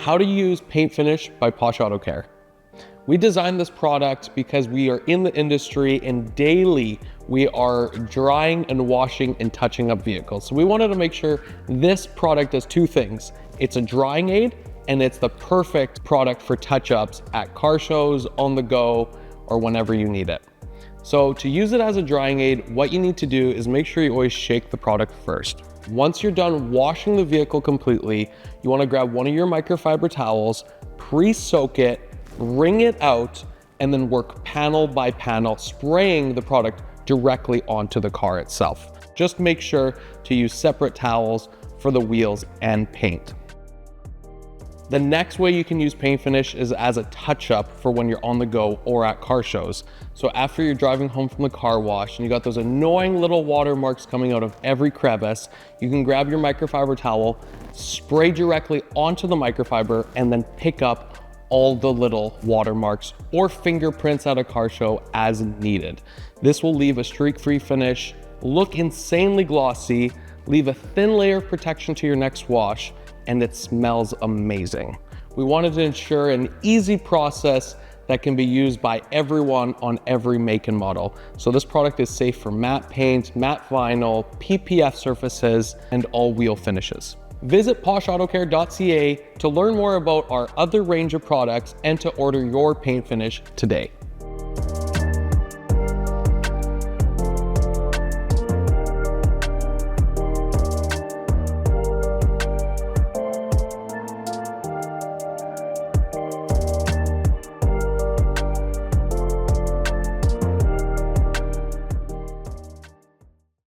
how to use Paint Finish by Posh Auto Care. We designed this product because we are in the industry and daily we are drying and washing and touching up vehicles. So we wanted to make sure this product does two things. It's a drying aid and it's the perfect product for touch-ups at car shows, on the go, or whenever you need it. So to use it as a drying aid, what you need to do is make sure you always shake the product first. Once you're done washing the vehicle completely, you want to grab one of your microfiber towels, pre-soak it, wring it out, and then work panel by panel, spraying the product directly onto the car itself. Just make sure to use separate towels for the wheels and paint. The next way you can use Paint Finish is as a touch-up for when you're on the go or at car shows. So after you're driving home from the car wash and you got those annoying little watermarks coming out of every crevice, you can grab your microfiber towel, spray directly onto the microfiber, and then pick up all the little watermarks or fingerprints at a car show as needed. This will leave a streak-free finish, look insanely glossy, leave a thin layer of protection to your next wash, and it smells amazing. We wanted to ensure an easy process that can be used by everyone on every make and model. So this product is safe for matte paint, matte vinyl, PPF surfaces, and all wheel finishes. Visit poshautocare.ca to learn more about our other range of products and to order your paint finish today.